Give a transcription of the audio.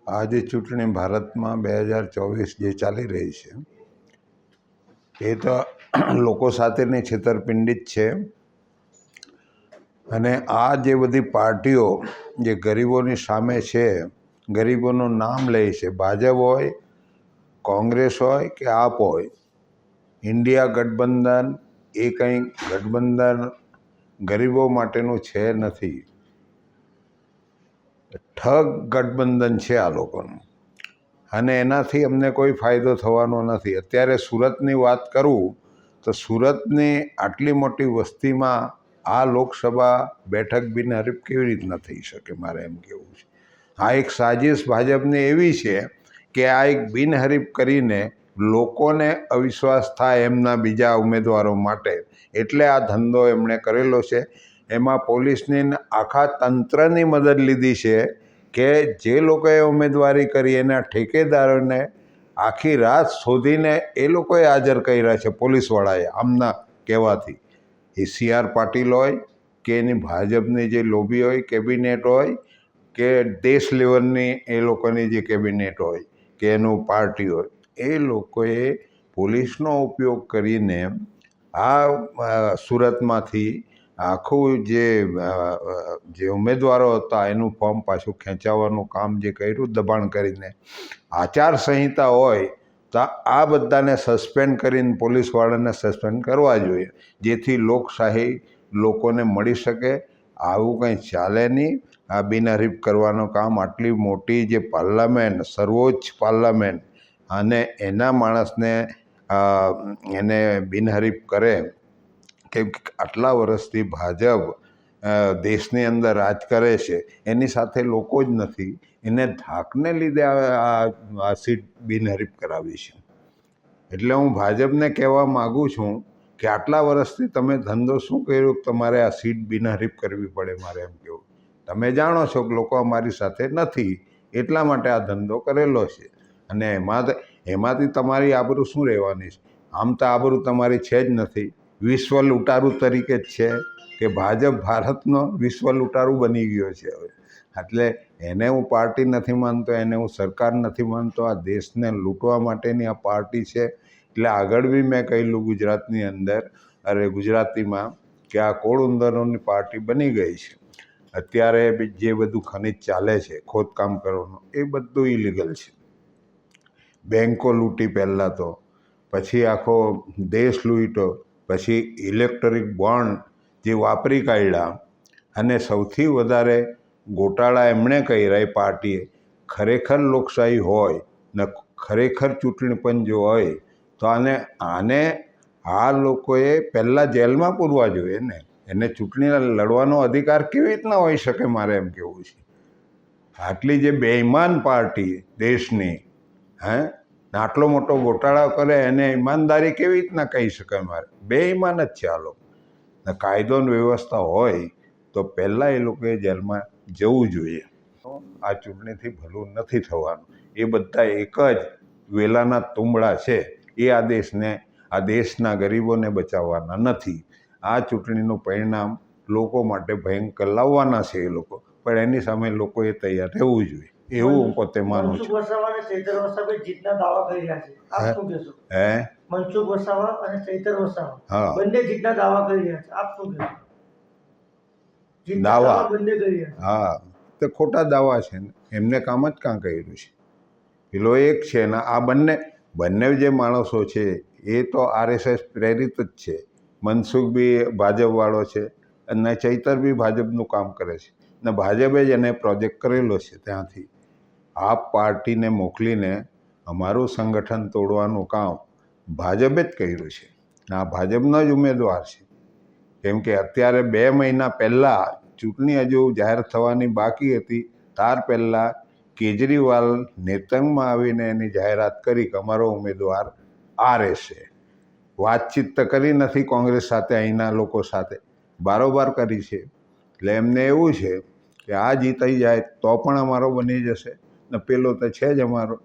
આ જે ચૂંટણી ભારતમાં 2024 જે ચાલી રહી છે એ તો લોકો સાથેની છેતરપિંડી જ છે. અને આ જે બધી પાર્ટીઓ જે ગરીબોની સામે છે, ગરીબોનું નામ લે છે, ભાજપ હોય, કોંગ્રેસ હોય કે આપ હોય, ઇન્ડિયા ગઠબંધન એ કંઈ ગઠબંધન ગરીબો માટેનું છે નથી. ઠગ ગઠબંધન છે આ લોકોનું, અને એનાથી અમને કોઈ ફાયદો થવાનો નથી. અત્યારે સુરતની વાત કરું તો સુરતની આટલી મોટી વસ્તીમાં આ લોકસભા બેઠક બિનહરીફ કેવી રીતના થઈ શકે, મારે એમ કહેવું છે. આ એક સાજિશ ભાજપની એવી છે કે આ એક બિનહરીફ કરીને લોકોને અવિશ્વાસ થાય એમના બીજા ઉમેદવારો માટે, એટલે આ ધંધો એમણે કરેલો છે. એમાં પોલીસની આખા તંત્રની મદદ લીધી છે કે જે લોકોએ ઉમેદવારી કરી એના ઠેકેદારોને આખી રાત શોધીને એ લોકોએ હાજર કર્યા છે પોલીસવાળાએ, આમના કહેવાથી. એ CR પાટીલ હોય કે એની ભાજપની જે લોબી હોય, કેબિનેટ હોય, કે દેશ લેવલની એ લોકોની જે કેબિનેટ હોય કે એનું પાર્ટી હોય, એ લોકોએ પોલીસનો ઉપયોગ કરીને આ સુરતમાંથી આખું જે ઉમેદવારો હતા એનું ફોર્મ પાછું ખેંચાવવાનું કામ જે કર્યું દબાણ કરીને. આચારસંહિતા હોય તો આ બધાને સસ્પેન્ડ કરીને પોલીસવાળાને સસ્પેન્ડ કરવા જોઈએ, જેથી લોકશાહી લોકોને મળી શકે. આવું કંઈ ચાલે નહીં. આ બિનહરીફ કરવાનું કામ આટલી મોટી જે પાર્લામેન્ટ, સર્વોચ્ચ પાર્લામેન્ટ, અને એના માણસને એને બિનહરીફ કરે, કેમ કે આટલા વર્ષથી ભાજપ દેશની અંદર રાજ કરે છે, એની સાથે લોકો જ નથી, એને ધાકને લીધે આ સીટ બિનહરીફ કરાવી છે. એટલે હું ભાજપને કહેવા માગું છું કે આટલા વર્ષથી તમે ધંધો શું કર્યો કે તમારે આ સીટ બિનહરીફ કરવી પડે, મારે એમ કહેવું. તમે જાણો છો કે લોકો અમારી સાથે નથી, એટલા માટે આ ધંધો કરેલો છે. અને એમાંથી તમારી આબરૂ શું રહેવાની છે? આમ તો આબરૂ તમારી છે જ નથી. વિશ્વ લૂંટારૂ તરીકે જ છે કે ભાજપ ભારતનો વિશ્વ લૂંટારૂ બની ગયો છે હવે. એટલે એને હું પાર્ટી નથી માનતો, એને હું સરકાર નથી માનતો. આ દેશને લૂંટવા માટેની આ પાર્ટી છે. એટલે આગળ બી મેં કહેલું ગુજરાતની અંદર, ગુજરાતીમાં, કે આ કોળ ઉંદરોની પાર્ટી બની ગઈ છે. અત્યારે જે બધું ખનિજ ચાલે છે, ખોદકામ કરવાનું, એ બધું ઇલીગલ છે. બેન્કો લૂંટી પહેલાં તો, પછી આખો દેશ લૂંટ્યો, પછી ઇલેક્ટ્રિક બોન્ડ જે વાપરી કાઢ્યા, અને સૌથી વધારે ગોટાળા એમણે કર્યા એ પાર્ટીએ. ખરેખર લોકશાહી હોય ને ખરેખર ચૂંટણી પંચ જો હોય તો આને આ લોકોએ પહેલાં જેલમાં પૂરવા જોઈએ ને. એને ચૂંટણી લડવાનો અધિકાર કેવી રીતના હોઈ શકે, મારે એમ કહેવું છે. આટલી જે બેઈમાન પાર્ટી દેશની, આટલો મોટો ગોટાળા કરે એને ઈમાનદારી કેવી રીતના કહી શકાય? મારે બેઈમાન જ છે આ લોકો. કાયદો અને વ્યવસ્થા હોય તો પહેલાં એ લોકોએ જેલમાં જવું જોઈએ. આ ચૂંટણીથી ભલું નથી થવાનું. એ બધા એક જ વેલાના તુંબડા છે. એ આ દેશના ગરીબોને બચાવવાના નથી. આ ચૂંટણીનું પરિણામ લોકો માટે ભયંકર લાવવાના છે એ લોકો, પણ એની સામે લોકોએ તૈયાર રહેવું જોઈએ, એવું હું પોતે માનું છું. જીતના દાવા કરી રહ્યા છે, આપ શું કહેશો? મનસુખ વસાવા અને ચૈતર વસાવા બંને જીતના દાવા કરી રહ્યા છે, આપ શું કહેશો? દાવા બંને કરી રહ્યા, હા, તો ખોટા દાવા છે ને. એમને કામ જ કાં કર્યું છે. પેલો એક છે ને આ બંને જે માણસો છે એ તો RSS પ્રેરિત જ છે. મનસુખ બી ભાજપવાળો છે અને ચૈતર બી ભાજપનું કામ કરે છે, ને ભાજપે જ એને પ્રોજેક્ટ કરેલો છે. ત્યાંથી આ પાર્ટીને મોકલીને અમારું સંગઠન તોડવાનું કામ ભાજપે જ કર્યું છે. આ ભાજપનો જ ઉમેદવાર છે. કેમ કે અત્યારે 2 મહિના પહેલાં ચૂંટણી હજુ જાહેર થવાની બાકી હતી, ત્યાર પહેલાં કેજરીવાલ નેતૃત્વમાં આવીને એની જાહેરાત કરી કે અમારો ઉમેદવાર આ રહેશે. વાતચીત તો કરી નથી કોંગ્રેસ સાથે, અહીંના લોકો સાથે બારોબાર કરી છે. એટલે એમને એવું છે કે આ જીતાઈ જાય તો પણ અમારો બની જશે, ને પેલો તો છે જ અમારો.